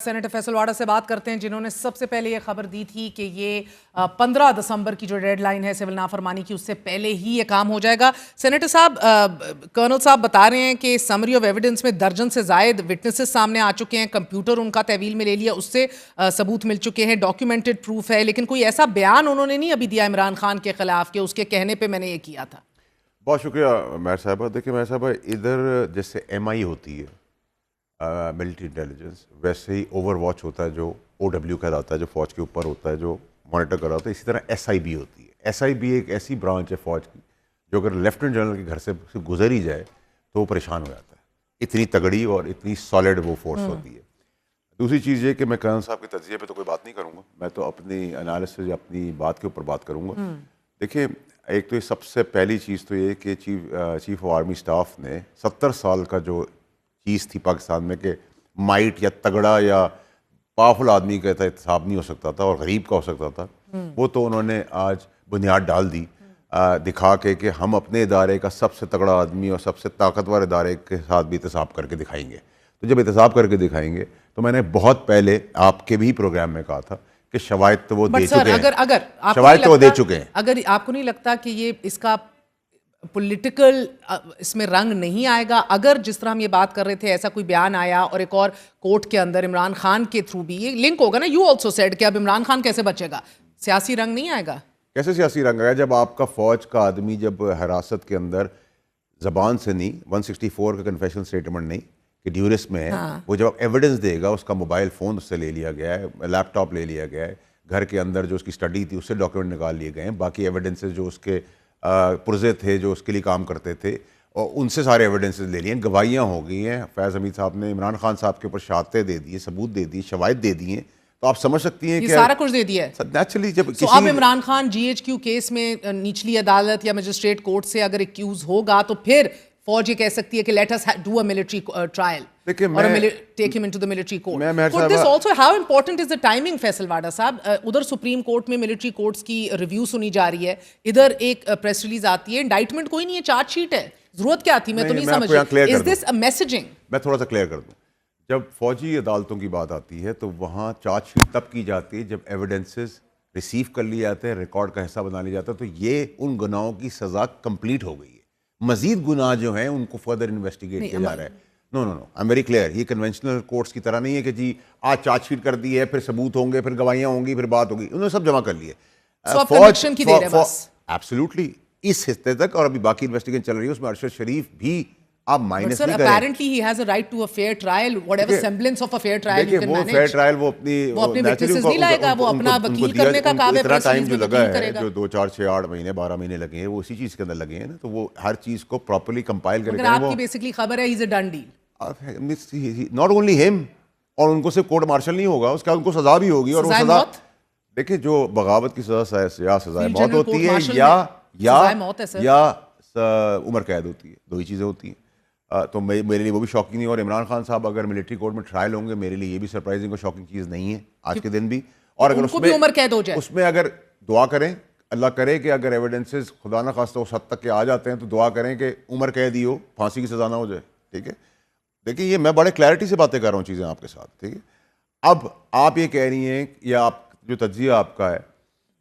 Senator Faisal واڈا سے بات کرتے ہیں جنہوں نے سب سے پہلے یہ خبر دی تھی کہ یہ 15 دسمبر کی جو ڈیڈ لائن ہے سول نافرمانی کی اس سے پہلے ہی یہ کام ہو جائے گا. سینیٹر صاحب، کرنل صاحب بتا رہے ہیں کہ سمری آف ایویڈنس میں درجن سے زائد وٹنسز سامنے آ چکے ہیں، کمپیوٹر ان کا تحویل میں لے لیا، اس سے ثبوت مل چکے ہیں، ڈاکیومنٹڈ پروف ہے، لیکن کوئی ایسا بیان انہوں نے نہیں ابھی دیا عمران خان کے خلاف کہ اس کے کہنے پہ میں نے یہ کیا تھا. بہت شکریہ مہر صاحبہ. دیکھیں مہر صاحبہ، ادھر جیسے ایم آئی ہوتی ہے ملٹری انٹیلیجنس، ویسے ہی اوور واچ ہوتا ہے جو او ڈبلیو کہلاتا ہے، جو فوج کے اوپر ہوتا ہے، جو مانیٹر کر رہا ہوتا ہے. اسی طرح ایس آئی بی ہوتی ہے. ایس آئی بی ایک ایسی برانچ ہے فوج کی جو اگر لیفٹنٹ جنرل کے گھر سے گزر ہی جائے تو وہ پریشان ہو جاتا ہے. اتنی تگڑی اور اتنی سالڈ وہ فورس ہوتی ہے. دوسری چیز یہ کہ میں کرن صاحب کے تجزیے پہ تو کوئی بات نہیں کروں گا، میں تو اپنی انالیسس یا اپنی بات کے اوپر بات کروں گا. دیکھیں، ایک تو یہ سب سے پہلی چیز تو یہ کہ چیف آف آرمی اسٹاف نے 70 سال کا جو چیز تھی پاکستان میں کہ مائٹ یا تگڑا یا پاورفل آدمی کا احتساب نہیں ہو سکتا تھا اور غریب کا ہو سکتا تھا، وہ تو انہوں نے آج بنیاد ڈال دی، دکھا کے کہ ہم اپنے ادارے کا سب سے تگڑا آدمی اور سب سے طاقتور ادارے کے ساتھ بھی احتساب کر کے دکھائیں گے. تو جب احتساب کر کے دکھائیں گے تو میں نے بہت پہلے آپ کے بھی پروگرام میں کہا تھا کہ شواہد تو وہ دے چکے ہیں، شواہد تو وہ دے چکے ہیں. اگر آپ کو نہیں لگتا کہ یہ اس کا پولیٹیکل اس میں رنگ نہیں آئے گا، اگر جس طرح ہم یہ بات کر رہے تھے ایسا کوئی بیان آیا اور ایک اور کورٹ کے اندر عمران خان کے تھرو بھی یہ لنک ہوگا نا، یو آلسو سیڈ کہ اب عمران خان کیسے بچے گا، سیاسی رنگ نہیں آئے گا؟ کیسے سیاسی رنگ آئے گا جب آپ کا فوج کا آدمی جب حراست کے اندر زبان سے نہیں، 164 کا کنفیشن اسٹیٹمنٹ نہیں کہ ڈیورس میں ہے، وہ جب ایویڈنس دے گا، اس کا موبائل فون اس سے لے لیا گیا ہے، لیپ ٹاپ لے لیا گیا ہے، گھر کے اندر جو اس کی اسٹڈی تھی اس سے ڈاکیومنٹ نکال لیے گئے ہیں، باقی ایویڈنسز جو اس کے پرزے تھے جو اس کے لیے کام کرتے تھے اور ان سے سارے ایویڈنسز لے لیے ہیں، گواہیاں ہو گئی ہیں. فیض حمید صاحب نے عمران خان صاحب کے اوپر شہادتیں دے دی ہیں، ثبوت دے دی، شواہد دے دی ہیں. تو آپ سمجھ سکتی ہیں کہ یہ سارا کچھ دے دیا ہے. نیچرلی جب اب Imran Khan G H Q case میں نچلی عدالت یا مجسٹریٹ کورٹ سے اگر ایکیوز ہوگا تو پھر فوج یہ کہہ سکتی ہے کہ late us do a military trial or take him into the military court. For this also, how important is the timing, Faisal Vawda صاحب؟ ادھر سپریم کورٹ میں ملٹری کورٹس کی ریویو سنی جا رہی ہے، ادھر ایک پریس ریلیز آتی ہے، انڈائٹمنٹ کوئی نہیں ہے، چارج شیٹ ہے، ضرورت کیا تھی؟ میں تو نہیں سمجھ رہی. Is this a messaging؟ میں تھوڑا سا کلیئر کر دوں. جب فوجی عدالتوں کی بات آتی ہے تو وہاں چارج شیٹ تب کی جاتی ہے جب ایویڈنسز ریسیو کر لیے جاتے ہیں، ریکارڈ کا حصہ بنا لیا جاتا ہے، تو یہ ان گناہوں کی سزا کمپلیٹ ہو گئی ہے. مزید گناہ جو ہیں ان کو فردر انویسٹیگیٹ کیا جا رہا ہے. نو آئی ایم ویری کلیئر. یہ کنونشنل کورٹس کی طرح نہیں ہے کہ جی آج چارج شیٹ کر دی ہے، پھر ثبوت ہوں گے، پھر گواہیاں ہوں گی، پھر بات ہوگی. انہوں نے سب جمع کر لیے. ایبسلیوٹلی اس حصے تک، اور ابھی باقی انویسٹیگیشن چل رہی ہے، اس میں ارشد شریف بھی آپ مائنس نہیں کریں. Apparently he has a right to a fair trial, whatever semblance of a fair trial you can manage. وہ fair trial وہ اپنی witnesses نہیں لائے گا، وہ اپنا وکیل کرنے کا کام ہے، اتنا ٹائم جو لگا ہے، جو 2 4 6 8 مہینے 12 مہینے لگے ہیں، وہ اسی چیز کے اندر لگے ہیں نا. تو وہ ہر چیز کو پراپرلی کمپائل کرے گا. آپ کی بیسکلی خبر ہے he's a done deal. not only him، اور ان کو صرف کورٹ مارشل نہیں ہوگا، اس کے بعد ان کو سزا بھی ہوگی. اور وہ سزا دیکھیں، جو بغاوت کی سزا یا سزائے موت ہوتی ہے یا عمر قید ہوتی ہے، 2 ہی چیزیں ہوتی ہیں. تو میرے لیے وہ بھی شاکنگ نہیں. اور عمران خان صاحب اگر ملٹری کورٹ میں ٹرائل ہوں گے، میرے لیے یہ بھی سرپرائزنگ اور شاکنگ چیز نہیں ہے آج کے دن بھی. اور اگر اس میں اگر دعا کریں، اللہ کرے کہ اگر ایویڈنسز خدا نہ خواستہ اس حد تک کے آ جاتے ہیں تو دعا کریں کہ عمر قید ہی ہو، پھانسی کی سزا نہ ہو جائے. ٹھیک ہے، دیکھیں یہ میں بڑے کلیئرٹی سے باتیں کر رہا ہوں چیزیں آپ کے ساتھ. ٹھیک ہے، اب آپ یہ کہہ رہی ہیں یا آپ جو تجزیہ آپ کا ہے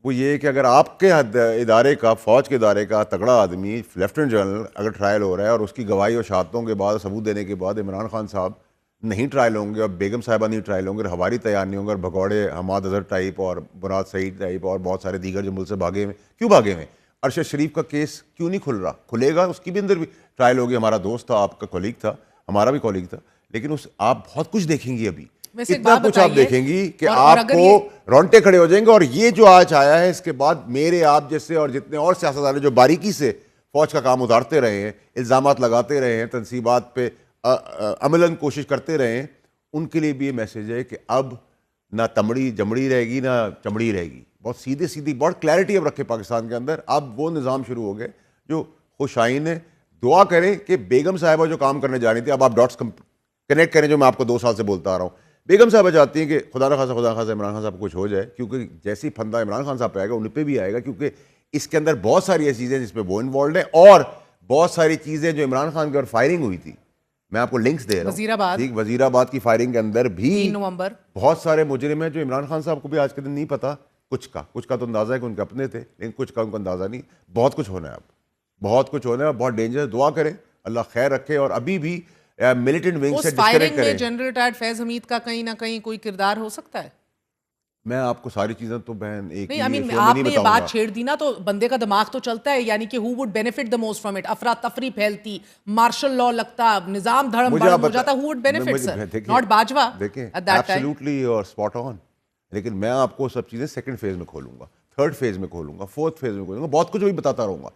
وہ یہ ہے کہ اگر آپ کے ادارے کا، فوج کے ادارے کا تگڑا آدمی لیفٹنٹ جنرل اگر ٹرائل ہو رہا ہے اور اس کی گواہی اور شہادتوں کے بعد، ثبوت دینے کے بعد عمران خان صاحب نہیں ٹرائل ہوں گے اور بیگم صاحبہ نہیں ٹرائل ہوں گے اور ہواری تیار نہیں ہوں گے اور بھگوڑے حماد اظہر ٹائپ اور مراد سعید ٹائپ اور بہت سارے دیگر جو ملک سے بھاگے ہوئے، کیوں بھاگے ہوئے؟ ارشد شریف کا کیس کیوں نہیں کھل رہا؟ کھلے گا، اس کی بھی اندر بھی ٹرائل ہوگی. ہمارا دوست تھا، آپ کا کولیگ تھا، ہمارا بھی کولیگ تھا. لیکن آپ بہت کچھ دیکھیں گی، ابھی اتنا کچھ آپ دیکھیں گی کہ آپ کو رونٹے کھڑے ہو جائیں گے. اور یہ جو آج آیا ہے، اس کے بعد میرے آپ جیسے اور جتنے اور سیاستدان جو باریکی سے فوج کا کام اتارتے رہے ہیں، الزامات لگاتے رہے ہیں، تنصیبات پہ عملاً کوشش کرتے رہے ہیں، ان کے لیے بھی یہ میسیج ہے کہ اب نہ تمڑی جمڑی رہے گی، نہ چمڑی رہے گی. بہت سیدھی بہت کلیئرٹی اب رکھے پاکستان کے اندر. اب وہ نظام شروع ہو گئے جو خوش آئین ہے. دعا کریں کہ بیگم صاحبہ جو کام کرنے جا رہی تھی، اب آپ ڈاٹس کنیکٹ کریں جو میں آپ کو 2 سال سے بولتا آ رہا ہوں. بیگم صاحبہ چاہتی ہیں کہ خدا نہ خواستہ عمران خان صاحب کو کچھ ہو جائے، کیونکہ جیسی پھندا عمران خان صاحب پہ آئے گا ان پہ بھی آئے گا، کیونکہ اس کے اندر بہت ساری ایسی چیزیں جس پہ وہ انوالوڈ ہیں. اور بہت ساری چیزیں جو عمران خان کے اور فائرنگ ہوئی تھی، میں آپ کو لنکس دے رہا ہوں. وزیر آباد کی فائرنگ کے اندر بھی 3 نومبر بہت سارے مجرم ہیں جو عمران خان صاحب کو بھی آج کے دن نہیں پتا. کچھ کا تو اندازہ ہے کہ ان کے اپنے تھے, لیکن کچھ کا ان کو اندازہ نہیں. بہت کچھ ہونا ہے, اب بہت کچھ ہونا ہے, بہت ڈینجر. دعا کریں اللہ خیر رکھے, اور ابھی بھی ملیٹنٹ ونگ سے ڈسکنیکٹ کریں. جنرل ریٹائرڈ فیض حمید کا کہیں نہ کہیں کوئی کردار ہو سکتا ہے. میں آپ کو ساری چیزیں تو بہن ایک نہیں, آپ نے یہ بات چھیڑ دی نا, تو بندے کا دماغ تو چلتا ہے, یعنی کہ who would benefit the most from it. افراتفری پھیلتی, مارشل لاء لگتا, نظام دھڑم بڑھم ہو جاتا, who would benefit sir, not Bajwa at that time. Absolutely اور spot on. لیکن میں آپ کو سب چیزیں سیکنڈ فیز میں کھولوں گا, تھرڈ فیز میں کھولوں گا, فورتھ فیز میں کھولوں گا, بہت کچھ بھی بتاتا رہوں گا.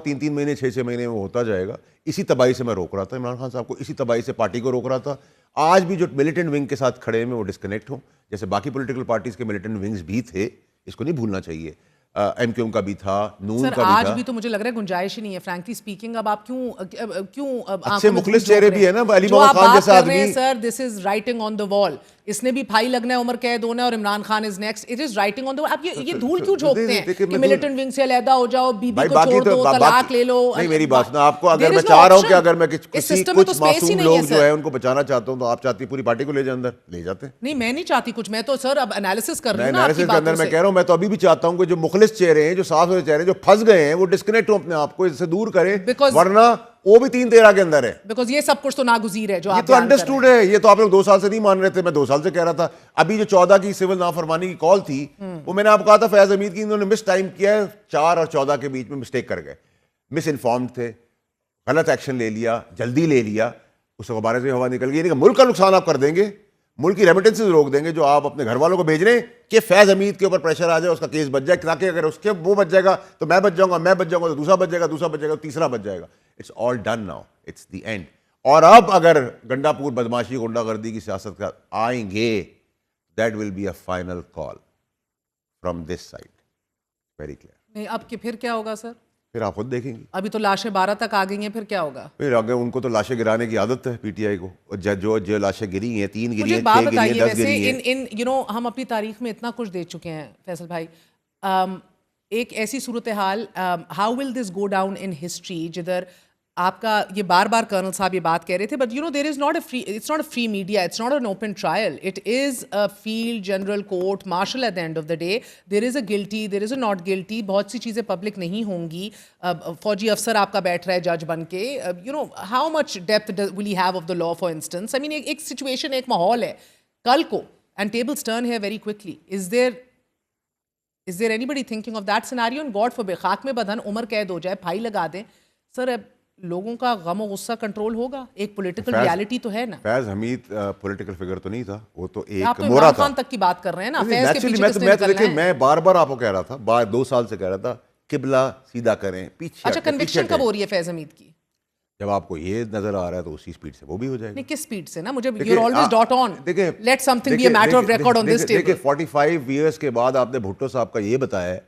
3 مہینے 6 مہینے میں ہوتا جائے گا. اسی تباہی سے میں روک رہا تھا عمران خان صاحب کو, اسی تباہی سے پارٹی کو روک رہا تھا. آج بھی جو ملیٹنٹ ونگ کے ساتھ کھڑے ہیں وہ ڈسکنیکٹ ہوں, جیسے باقی پولیٹیکل پارٹیز کے ملیٹنٹ ونگز بھی تھے, اس کو نہیں بھولنا چاہیے. ایم کیو ایم کا بھی تھا, نون کا بھی تھا. آج بھی تو مجھے لگ رہا ہے گنجائش ہی نہیں ہے فرینکلی سپیکنگ. اب آپ کیوں اچھے مخلص چہرے بھی ہیں نا, علی محمد خان جیسا آدمی. سر دس از رائٹنگ آن دا وال. اس نے بھی پھائی لگنا ہے, عمر قید ہونا ہے, اور Imran Khan is next. It is writing on the wall. آپ یہ دھول کیوں جھونکتے ہیں کہ ملیٹنٹ ونگ سے علیحدہ ہو جاؤ, بیوی کو چھوڑ دو, طلاق لے لو. نہیں میری بات سنا, آپ کو اگر میں چاہ رہا ہوں کہ اگر میں کچھ معصوم لوگ جو ہے ان کو بچانا چاہتا ہوں, تو آپ چاہتی پوری پارٹی کو لے جائے اندر, لے جاتے. نہیں میں نہیں چاہتی کچھ, میں تو سر اب انالیسس کر رہی ہوں. انالیسس کے اندر میں کہہ رہا ہوں, میں تو ابھی بھی چاہتا ہوں کہ جو مخلص چہرے ہیں, جو صاف ستھرے چہرے ہیں, جو پھنس گئے ہیں, وہ ڈسکنیکٹ ہوں اپنے آپ کو, اس سے دور کریں, ورنہ وہ بھی 3-13 کے اندر ہے. بیکاز یہ سب کچھ تو ناگزیر ہے جو آپ تو انڈرسٹوڈ ہے. یہ تو آپ لوگ 2 سال سے نہیں مان رہے تھے, میں 2 سال سے کہہ رہا تھا. ابھی جو 14 کی سول نافرمانی کی کال تھی, وہ میں نے آپ کو کہا تھا فیض حمید کی انہوں نے مس ٹائم کیا ہے, 4 اور 14 کے بیچ میں مسٹیک کر گئے, مس انفارمڈ تھے, غلط ایکشن لے لیا, جلدی لے لیا, اس غبارے سے ہوا نکل گئی. یعنی کہ ملک کا نقصان آپ کر دیں گے, ملک کی ریمیٹنسز روک دیں گے, جو آپ اپنے گھر والوں کو بھیج رہے ہیں کہ فیض حمید کے اوپر پریشر آ جائے, اس کا کیس بچ جائے, تاکہ اگر اس کے وہ بچ جائے گا تو میں بچ جاؤں گا, میں بچ جاؤں گا تو دوسرا بچ جائے گا, دوسرا بچ جائے گا, تیسرا بچ جائے گا. It's all done now, it's the end. اور اب اگر گنڈا پور بدماشی غنڈہ گردی کی سیاست کا آئیں گے, that will be a final call from this side, very clear. نہیں اب کہ پھر کیا ہوگا سر؟ پھر آپ خود دیکھیں گے. ابھی تو لاشیں 12 تک آ گئی ہیں, پھر کیا ہوگا؟ پھر اگر ان کو تو لاشیں گرانے کی عادت ہے پی ٹی آئی کو, جو لاشیں گری ہیں, 3 گری ہیں, 6 گری ہیں, 10 گری ہیں. ہم اپنی تاریخ میں اتنا کچھ دے چکے ہیں فیصل بھائی. ایک ایسی صورتحال, how will this go down in history, جدھر آپ کا یہ بار بار کرنل صاحب یہ بات کہہ رہے تھے, but there is not it's not a free media, it's not an open trial, it is a field general court martial at the end of the day. There is a guilty, there is a not guilty. بہت سی چیزیں public نہیں ہوں گی. فوجی افسر آپ کا بیٹھ رہا ہے جج بن کے, how much depth will he have of the law for instance. I mean ایک سچویشن, ایک ماحول ہے کل کو, and tables turn here very quickly. Is there anybody thinking of that scenario? And God forbid خاک میں بدھن عمر قید ہو جائے, پھائی لگا دیں. سر اب لوگوں کا غم و غصہ کنٹرول ہوگا؟ ایک پولیٹیکل ریالٹی تو ہے نا. فیض حمید پولیٹیکل فگر تو نہیں تھا, وہ تو ایک آپ تو مورا عمران تھا. خان تک کی بات کر رہے ہیں نا, فیض کے پیچھے کس نے نکلنا ہے. میں بار بار آپ کو کہہ رہا تھا, 2 سال سے کہہ رہا تھا, قبلہ سیدھا کریں, پیچھے. اچھا کنوکشن کب ہو رہی ہے فیض حمید کی؟ جب آپ کو یہ نظر آ رہا ہے تو اسی سپیڈ سے وہ بھی ہو جائے گا. نہیں کس سپیڈ سے نا, مجھے you're always dot on. Let something be a matter of record on this table. دیکھیں 45 ایئرس کے بعد آپ نے بھٹو صاحب کا یہ بتایا ہے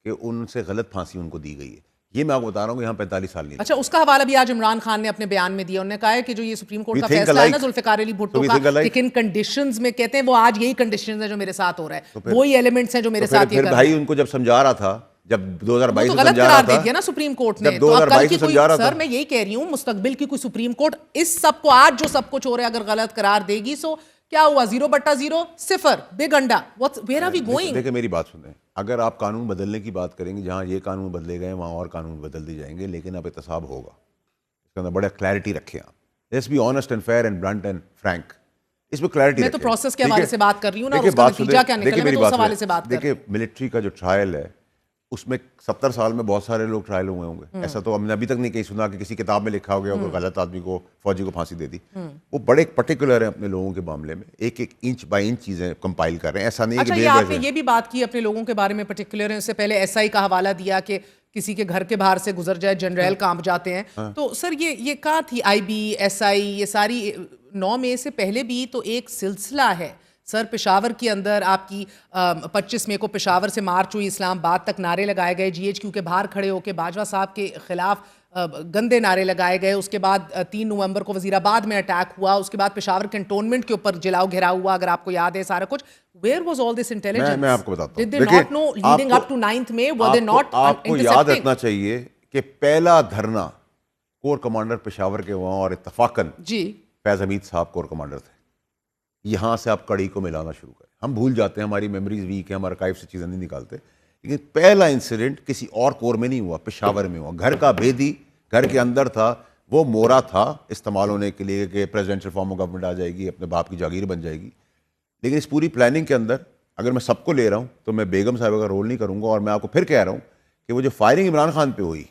کہ ان سے غلط پھانسی ان کو دی گئی ہے. یہ میں آپ کو بتا رہا ہوں کہ یہاں 45 سال نہیں. اچھا اس کا حوالہ بھی آج عمران خان نے اپنے بیان میں دیا, انہوں نے کہا ہے کہ جو یہ سپریم کورٹ کا فیصلہ ہے نا ذوالفقار علی بھٹو کا, لیکن کنڈیشنز میں کہتے ہیں وہ آج یہی کنڈیشنز ہیں جو میرے ساتھ ہو رہا ہے, وہی ایلیمنٹس ہیں جو میرے ساتھ یہ کر رہے ہیں. بھائی ان کو جب سمجھا رہا تھا, جب 2022 تو غلط قرار دے دیا نا سپریم کورٹ نے, تو اب کل کی کوئی, سر میں یہی کہہ رہی ہوں مستقبل کی کوئی سپریم کورٹ اس سب کو آج جو سب کچھ ہو رہا ہے اگر غلط قرار دے گی, سو کیا ہوا, 0/0 صفر, بگ انڈا, where are we going? دیکھیں میری بات سنیں, اگر آپ قانون بدلنے کی بات کریں گے, جہاں یہ قانون بدلے گئے وہاں اور قانون بدل دی جائیں گے, لیکن اب احتساب ہوگا, اس کے اندر بڑا کلیئرٹی رکھیں آپ. Let's be honest and fair and blunt and frank, اس میں کلیئرٹی رکھیں. میں تو پروسیس کے حوالے سے بات کر رہی ہوں نا, اور اس کا نتیجہ کیا نکلے, میں تو اس حوالے سے بات کر رہی ہوں. دیکھیں ملٹری کا جو ٹرائل ہے اس میں 70 سال میں بہت سارے لوگ ٹرائل ہوئے ہوں گے. ایسا تو ہم نے ابھی تک نہیں کہیں سنا کہ کسی کتاب میں لکھا ہو گیا کوئی غلط آدمی کو, فوجی کو پھانسی دے دی. وہ بڑے پرٹیکولر ہیں اپنے لوگوں کے معاملے میں, ایک انچ بائی انچ چیزیں کمپائل کر رہے ہیں. ایسا نہیں ہے کہ اچھا آپ نے یہ بھی بات کی اپنے لوگوں کے بارے میں پرٹیکولر ہیں, اس سے پہلے ایس آئی کا حوالہ دیا کہ کسی کے گھر کے باہر سے گزر جائے جنرل کانپ جاتے ہیں. تو سر یہ کہاں تھی آئی بی, ایس آئی, یہ ساری 9 مئی سے پہلے بھی تو ایک سلسلہ ہے سر. پشاور کے اندر آپ کی 25 مئی کو پشاور سے مارچ ہوئی, اسلام آباد تک نعرے لگائے گئے, جی ایچ کیو کے باہر کھڑے ہو کے باجوہ صاحب کے خلاف گندے نعرے لگائے گئے. اس کے بعد 3 نومبر کو وزیر آباد میں اٹیک ہوا, اس کے بعد پشاور کنٹونمنٹ کے اوپر جلاؤ گھیراؤ ہوا, اگر آپ کو یاد ہے سارا کچھ. Where was all this intelligence? میں آپ کو بتاتا ہوں. Did they not know leading up to 9th May? Were they not آپ کو یاد رکھنا چاہیے کہ پہلا دھرنا کور کمانڈر پشاور کے وہاں اور اتفاقاً جی فیض حمید صاحب کور کمانڈر تھے. یہاں سے آپ کڑی کو ملانا شروع کریں. ہم بھول جاتے ہیں, ہماری میموریز ویک ہے, ہم آرکائیو سے چیزیں نہیں نکالتے, لیکن پہلا انسیڈنٹ کسی اور کور میں نہیں ہوا, پشاور میں ہوا. گھر کا بھیدی گھر کے اندر تھا, وہ مورا تھا استعمال ہونے کے لیے کہ پریزیڈنشل فارم آف گورنمنٹ آ جائے گی, اپنے باپ کی جاگیر بن جائے گی. لیکن اس پوری پلاننگ کے اندر اگر میں سب کو لے رہا ہوں تو میں بیگم صاحبہ کا رول نہیں کروں گا. اور میں آپ کو پھر کہہ رہا ہوں کہ وہ جو فائرنگ عمران خان پہ ہوئی,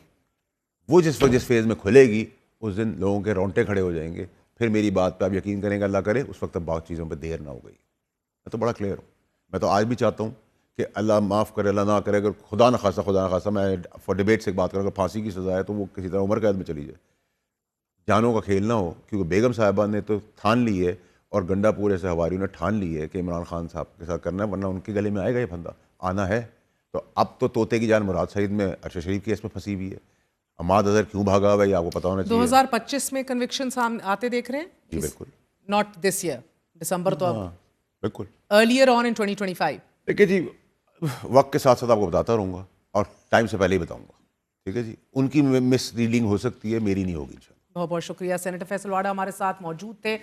وہ جس وقت جس فیز میں کھلے گی, اس دن لوگوں کے رونٹے کھڑے ہو جائیں گے. پھر میری بات پہ آپ یقین کریں گے, اللہ کرے اس وقت تک بہت چیزوں پہ دیر نہ ہو گئی. میں تو بڑا کلیئر ہوں. میں تو آج بھی چاہتا ہوں کہ اللہ معاف کرے, اللہ نہ کرے, اگر خدا نہ خواستہ میں فار ڈیبیٹ سے ایک بات کروں, اگر پھانسی کی سزا ہے تو وہ کسی طرح عمر قید میں چلی جائے, جانوں کا کھیل نہ ہو. کیونکہ بیگم صاحبہ نے تو ٹھان لی ہے اور گنڈا پور ایسے ہواریوں نے ٹھان لی ہے کہ عمران خان صاحب کے ساتھ کرنا ہے, ورنہ ان کے گلے میں آئے گا یہ پھندا, آنا ہے. تو اب تو طوطے کی جان مراد شہید میں ارشد شریف کیس میں پھنسی ہوئی ہے. عماد اظہر کیوں بھاگا ہوا ہے یہ آپ کو پتا ہونا چاہیے. 2025 میں کنوکشن آتے دیکھ رہے ہیں؟ جی بالکل, ناٹ دس ایئر, دسمبر تو اب بالکل ارلیئر آن ان 2025. دیکھیے جی, وقت کے ساتھ ساتھ آپ کو بتاتا رہوں گا اور ٹائم سے پہلے ہی بتاؤں گا. ٹھیک ہے جی, ان کی مس ریڈنگ ہو سکتی ہے, میری نہیں ہوگی. بہت بہت شکریہ. سینیٹر فیصل واڈا ہمارے ساتھ موجود تھے.